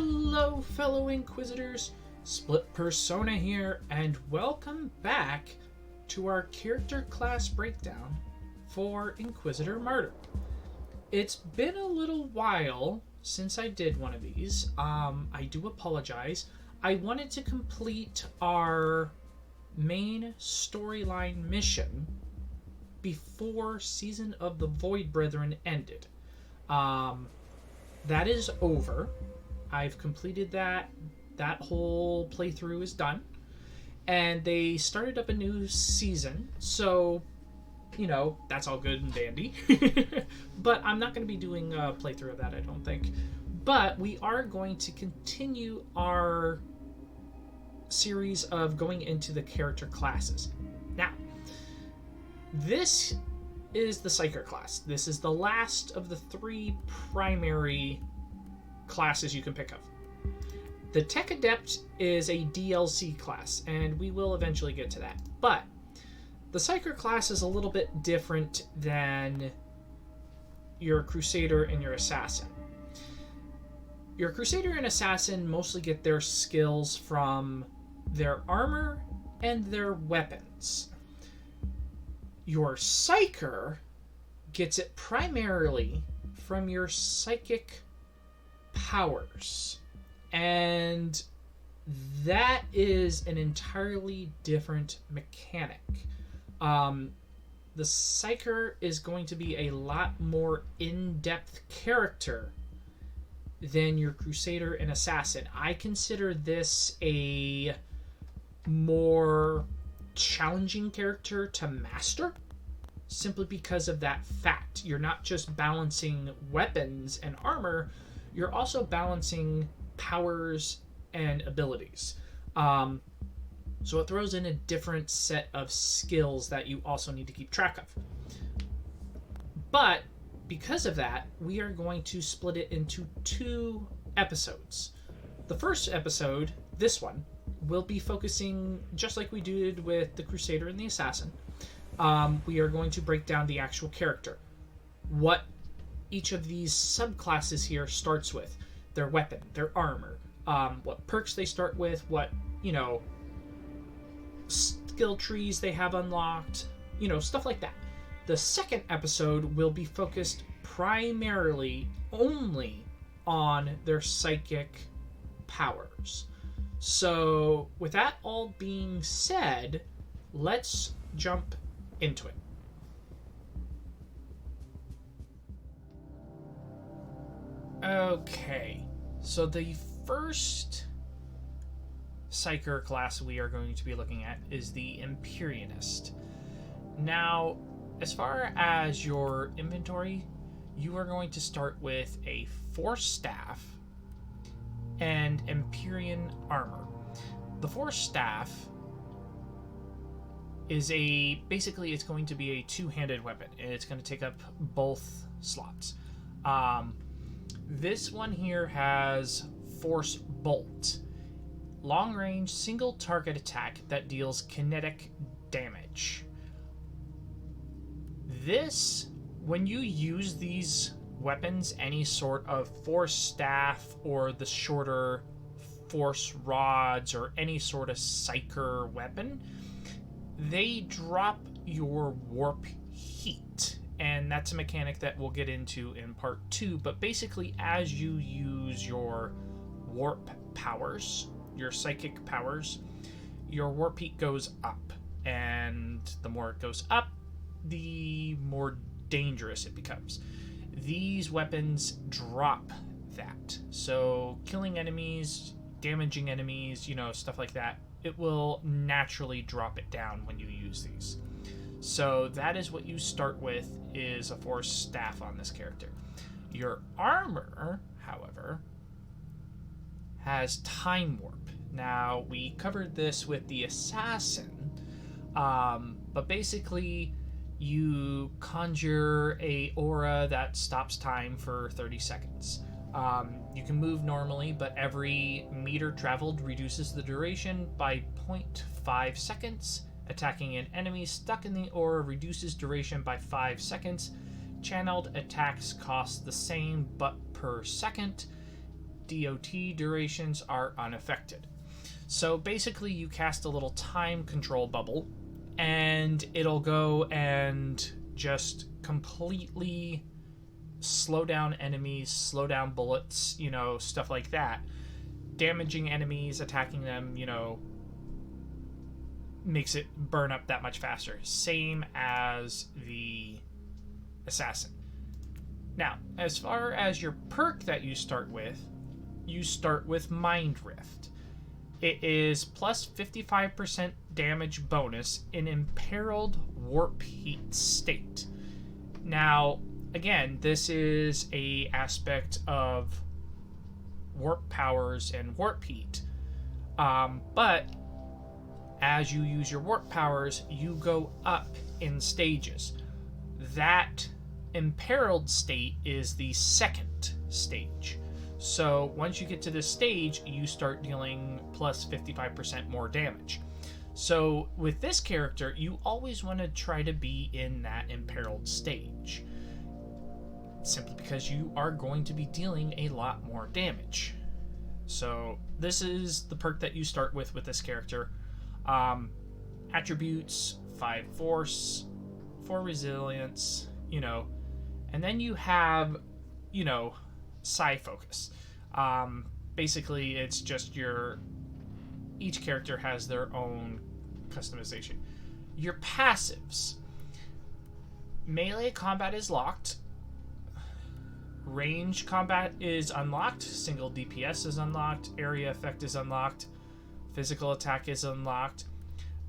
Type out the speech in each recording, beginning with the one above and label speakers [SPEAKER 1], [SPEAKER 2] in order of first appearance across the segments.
[SPEAKER 1] Hello, fellow Inquisitors. Split Persona here, and welcome back to our character class breakdown for Inquisitor Martyr. It's been a little while since I did one of these. I do apologize. I wanted to complete our main storyline mission before Season of the Void Brethren ended. That is over. I've completed that. That whole playthrough is done. And they started up a new season, so, you know, that's all good and dandy. But I'm not going to be doing a playthrough of that, I don't think. But we are going to continue our series of going into the character classes. Now, this is the PSYKER class. This is the last of the three primary classes you can pick of. The Tech Adept is a DLC class, and we will eventually get to that. But the PSYKER class is a little bit different than your Crusader and your Assassin. Your Crusader and Assassin mostly get their skills from their armor and their weapons. Your PSYKER gets it primarily from your psychic powers. And that is an entirely different mechanic. The PSYKER is going to be a lot more in-depth character than your Crusader and Assassin. I consider this a more challenging character to master, simply because of that fact. You're not just balancing weapons and armor, you're also balancing powers and abilities. So it throws in a different set of skills that you also need to keep track of. But because of that, we are going to split it into 2 episodes. The first episode, this one, will be focusing, just like we did with the Crusader and the Assassin. We are going to break down the actual character. What each of these subclasses here starts with. Their weapon, their armor, what perks they start with, what, skill trees they have unlocked, stuff like that. The second episode will be focused primarily only on their psychic powers. So, with that all being said, let's jump into it. Okay, so the first PSYKER class we are going to be looking at is the empyreanist. Now, as far as your inventory, you are going to start with a force staff and Empyrean armor. The force staff is basically it's going to be a 2-handed weapon, and it's going to take up both slots. This one here has Force Bolt. Long range, single target attack that deals kinetic damage. This, when you use these weapons, any sort of force staff or the shorter force rods or any sort of PSYKER weapon, they drop your warp heat. And that's a mechanic that we'll get into in part 2. But basically, as you use your warp powers, your psychic powers, your warp heat goes up. And the more it goes up, the more dangerous it becomes. These weapons drop that. So killing enemies, damaging enemies, stuff like that, it will naturally drop it down when you use these. So that is what you start with, is a force staff on this character. Your armor, however, has time warp. Now, we covered this with the assassin, but basically you conjure a aura that stops time for 30 seconds. You can move normally, but every meter traveled reduces the duration by 0.5 seconds. Attacking an enemy stuck in the aura reduces duration by 5 seconds. Channeled attacks cost the same, but per second. DOT durations are unaffected. So basically you cast a little time control bubble and it'll go and just completely slow down enemies, slow down bullets, stuff like that. Damaging enemies, attacking them, makes it burn up that much faster. Same as the assassin. Now, as far as your perk that you start with Mind Rift. It is plus 55% damage bonus in imperiled warp heat state. Now, again, this is a aspect of warp powers and warp heat. But as you use your warp powers, you go up in stages. That imperiled state is the second stage. So once you get to this stage, you start dealing plus 55% more damage. So with this character, you always want to try to be in that imperiled stage, simply because you are going to be dealing a lot more damage. So this is the perk that you start with this character. Attributes, 5 force, 4 resilience, and then you have, psi focus. Basically it's just each character has their own customization. Your passives: melee combat is locked, range combat is unlocked, single DPS is unlocked, area effect is unlocked, physical attack is unlocked,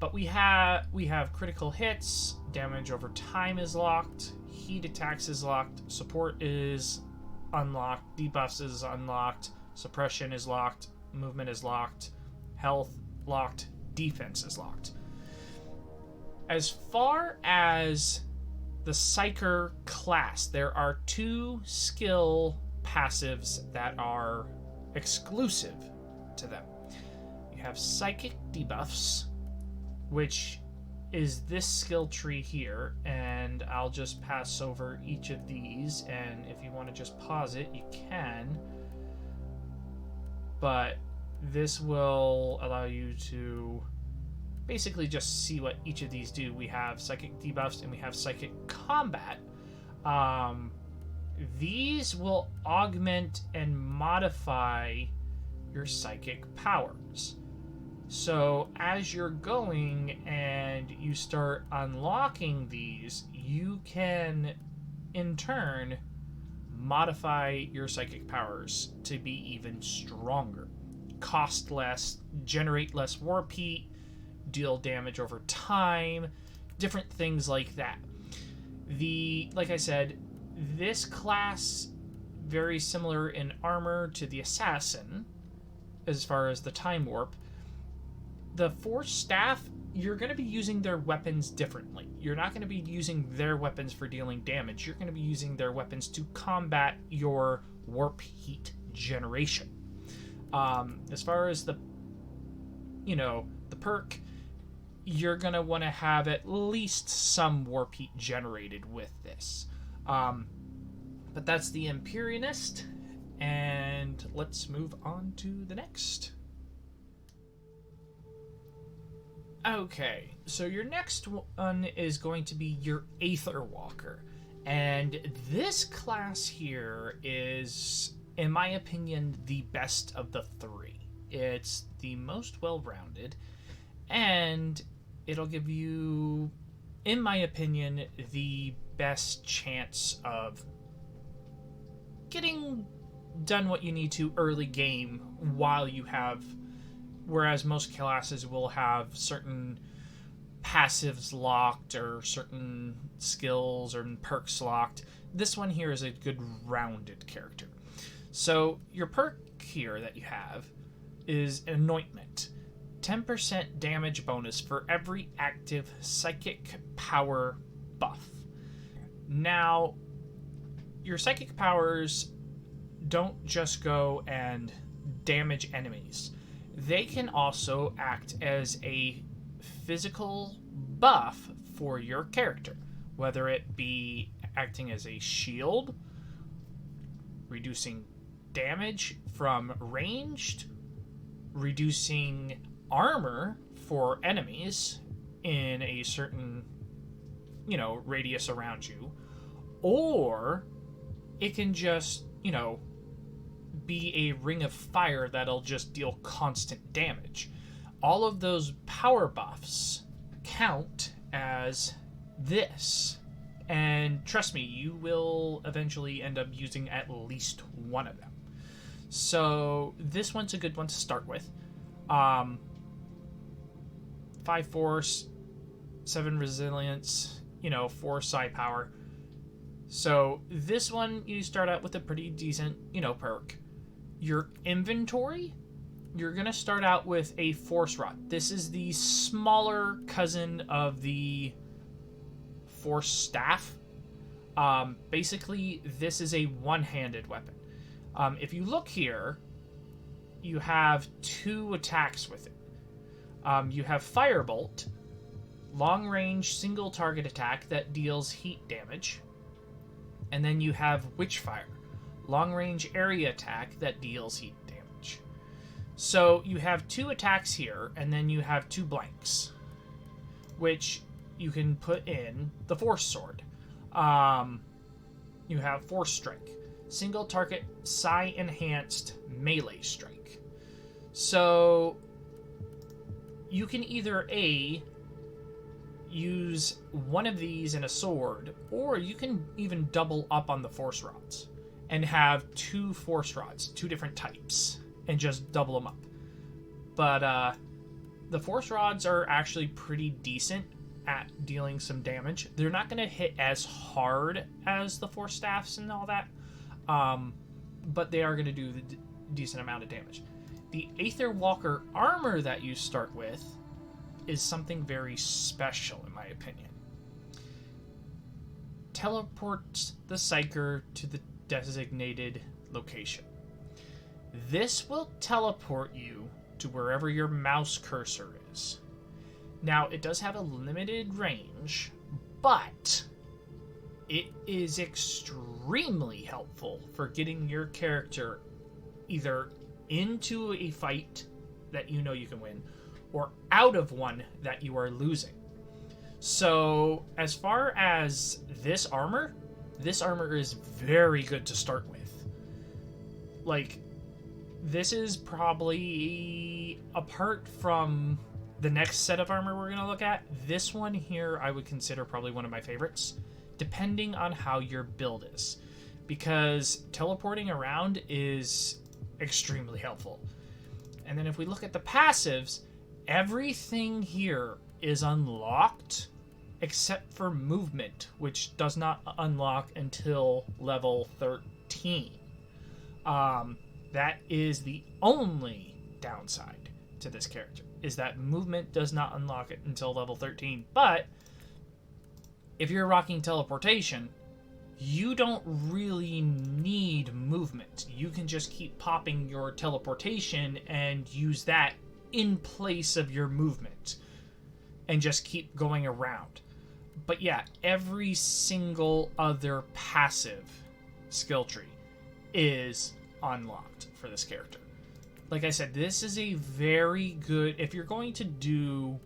[SPEAKER 1] but we have critical hits, damage over time is locked, heat attacks is locked, support is unlocked, debuffs is unlocked, suppression is locked, movement is locked, health locked, defense is locked. As far as the PSYKER class, there are 2 skill passives that are exclusive to them. You have psychic debuffs, which is this skill tree here, and I'll just pass over each of these, and if you want to just pause it, you can. But this will allow you to basically just see what each of these do. We have psychic debuffs and we have psychic combat. These will augment and modify your psychic powers. So as you're going and you start unlocking these, you can in turn modify your psychic powers to be even stronger, cost less, generate less warp heat, deal damage over time, different things like that. Like I said, this class very similar in armor to the assassin as far as the time warp. The Force staff, you're going to be using their weapons differently. You're not going to be using their weapons for dealing damage. You're going to be using their weapons to combat your warp heat generation. As far as the perk, you're going to want to have at least some warp heat generated with this. But that's the empyreanist, and let's move on to the next. Okay, so your next one is going to be your Aether Walker. And this class here is, in my opinion, the best of the 3. It's the most well-rounded, and it'll give you, in my opinion, the best chance of getting done what you need to early game while you have... Whereas most classes will have certain passives locked or certain skills or perks locked, this one here is a good rounded character. So your perk here that you have is Anointment. 10% damage bonus for every active psychic power buff. Now, your psychic powers don't just go and damage enemies. They can also act as a physical buff for your character, whether it be acting as a shield, reducing damage from ranged, reducing armor for enemies in a certain, radius around you, or it can just, be a ring of fire that'll just deal constant damage. All of those power buffs count as this. And trust me, you will eventually end up using at least one of them. So this one's a good one to start with. 5 force, 7 resilience, 4 psi power. So this one, you start out with a pretty decent, perk. Your inventory, you're going to start out with a force rod. This is the smaller cousin of the force staff. Basically, this is a one-handed weapon. If you look here, you have 2 attacks with it. You have Firebolt, long-range single-target attack that deals heat damage. And then you have Witchfire, long-range area attack that deals heat damage. So you have 2 attacks here, and then you have 2 blanks, which you can put in the Force Sword. You have Force Strike, single target psi enhanced melee strike. So you can either use one of these in a sword, or you can even double up on the force rods and have 2 force rods, 2 different types, and just double them up. But the force rods are actually pretty decent at dealing some damage. They're not going to hit as hard as the force staffs and all that, but they are going to do the decent amount of damage. The Aether Walker armor that you start with is something very special, in my opinion. Teleports the PSYKER to the designated location. This will teleport you to wherever your mouse cursor is. Now, it does have a limited range, but it is extremely helpful for getting your character either into a fight that you know you can win, or out of one that you are losing. So, as far as this armor is very good to start with. Like, this is probably, apart from the next set of armor we're going to look at, this one here I would consider probably one of my favorites, depending on how your build is. Because teleporting around is extremely helpful. And then if we look at the passives, everything here is unlocked except for movement, which does not unlock until level 13. That is the only downside to this character, is that movement does not unlock it until level 13. But if you're rocking teleportation, you don't really need movement. You can just keep popping your teleportation and use that in place of your movement and just keep going around. But yeah, every single other passive skill tree is unlocked for this character. Like I said, this is a very good... If you're going to do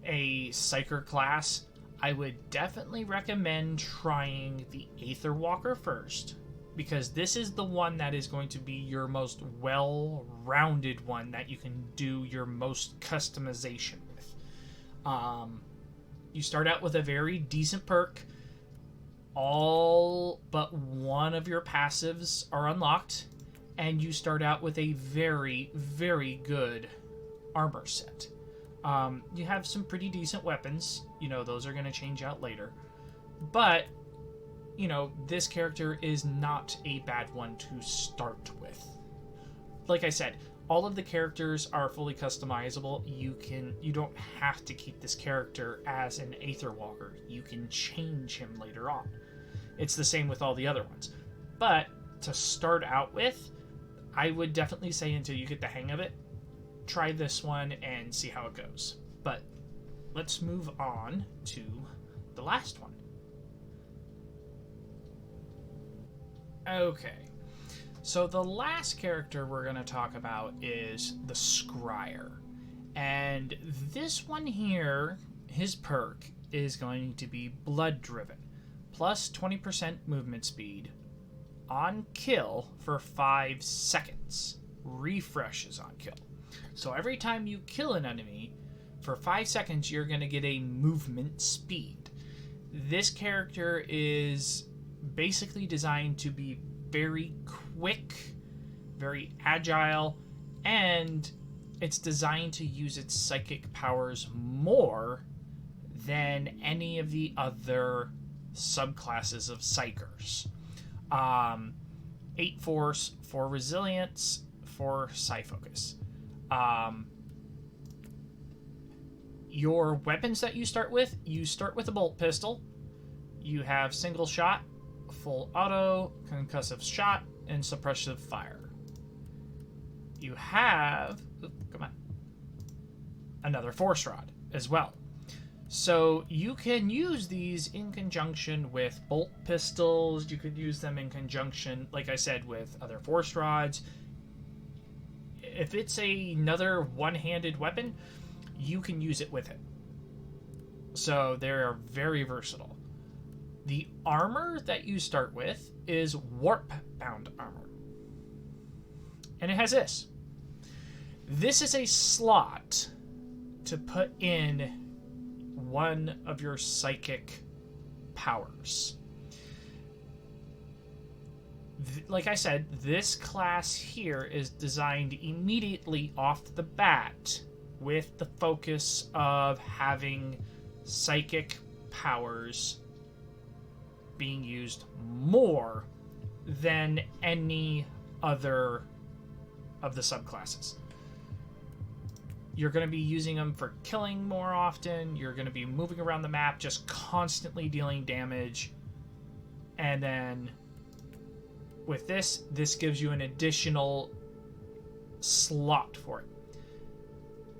[SPEAKER 1] a PSYKER class, I would definitely recommend trying the Aether Walker first, because this is the one that is going to be your most well-rounded one that you can do your most customization with. You start out with a very decent perk. All but one of your passives are unlocked, and you start out with a very, very good armor set. You have some pretty decent weapons. Those are going to change out later. But, this character is not a bad one to start with. Like I said, all of the characters are fully customizable. You don't have to keep this character as an Aether Walker. You can change him later on. It's the same with all the other ones. But to start out with, I would definitely say until you get the hang of it, try this one and see how it goes. But let's move on to the last one. Okay. So the last character we're going to talk about is the scryer. And this one here, his perk is going to be blood driven. Plus 20% movement speed on kill for 5 seconds. Refreshes on kill. So every time you kill an enemy, for 5 seconds you're going to get a movement speed. This character is basically designed to be very quick, very agile, and it's designed to use its psychic powers more than any of the other subclasses of psykers. 8 force, 4 resilience, 4 psi focus. Your weapons that you start with a bolt pistol. You have single shot, full auto, concussive shot, and suppressive fire. You have another force rod as well. So you can use these in conjunction with bolt pistols. You could use them in conjunction, like I said, with other force rods. If it's another one-handed weapon, you can use it with it. So they're very versatile. The armor that you start with is warp-bound armor. And it has this. This is a slot to put in one of your psychic powers. Like I said, this class here is designed immediately off the bat with the focus of having psychic powers being used more than any other of the subclasses. You're going to be using them for killing more often. You're going to be moving around the map, just constantly dealing damage. And then with this gives you an additional slot for it.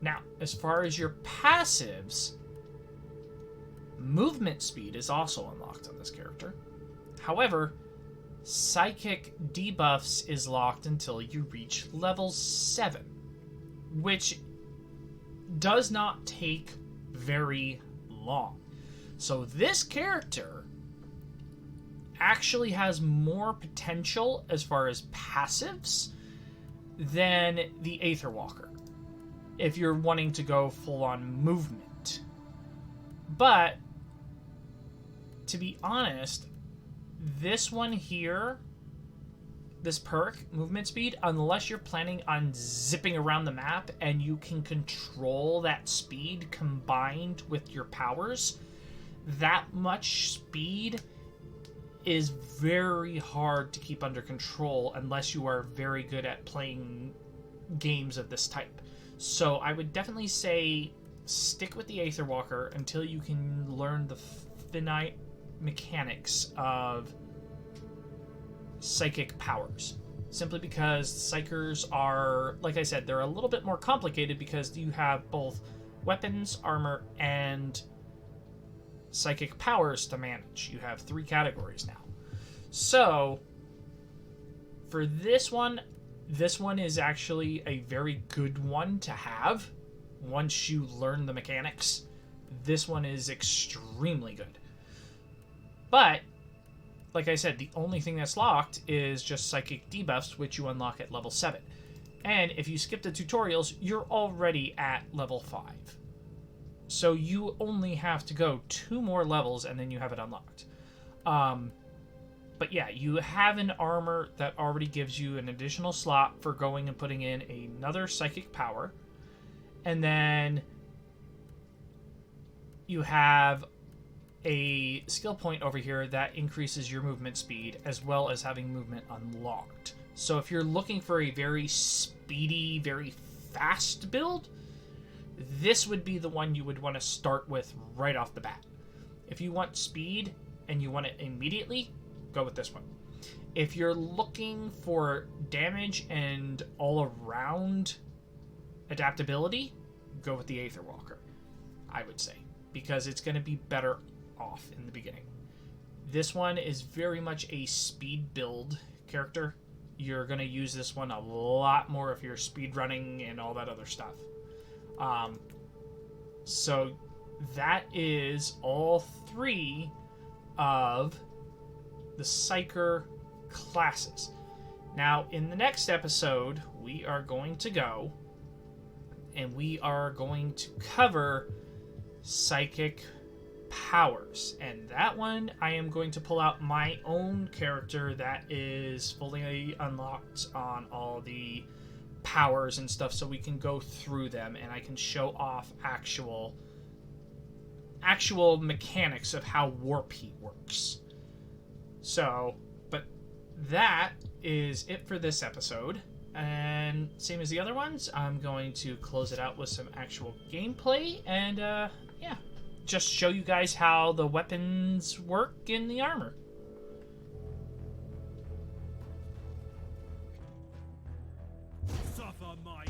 [SPEAKER 1] Now, as far as your passives, movement speed is also unlocked on this character. However, psychic debuffs is locked until you reach level 7, which does not take very long. So this character actually has more potential as far as passives than the Aether Walker, if you're wanting to go full-on movement. But to be honest, this one here, this perk, movement speed, unless you're planning on zipping around the map and you can control that speed combined with your powers, that much speed is very hard to keep under control unless you are very good at playing games of this type. So I would definitely say stick with the Aether Walker until you can learn the finite mechanics of psychic powers. Simply because psykers are, like I said, they're a little bit more complicated because you have both weapons, armor, and psychic powers to manage. You have 3 categories now. So, for this one is actually a very good one to have once you learn the mechanics. This one is extremely good. But, like I said, the only thing that's locked is just psychic debuffs, which you unlock at level 7. And if you skip the tutorials, you're already at level 5. So you only have to go 2 more levels and then you have it unlocked. But yeah, you have an armor that already gives you an additional slot for going and putting in another psychic power. And then you have a skill point over here that increases your movement speed as well as having movement unlocked. So if you're looking for a very speedy, very fast build, this would be the one you would want to start with right off the bat. If you want speed and you want it immediately, go with this one. If you're looking for damage and all-around adaptability, go with the Aether Walker, I would say, because it's going to be better off in the beginning. This one is very much a speed build character. you're going to use this one a lot more if you're speedrunning and all that other stuff. So that is all 3 of the PSYKER classes. Now, in the next episode, we are going to go and we are going to cover psychic powers. And that one, I am going to pull out my own character that is fully unlocked on all the powers and stuff, so we can go through them and I can show off actual mechanics of how warp heat works. So, but that is it for this episode. And same as the other ones, I'm going to close it out with some actual gameplay and, yeah, just show you guys how the weapons work in the armor.
[SPEAKER 2] Suffer my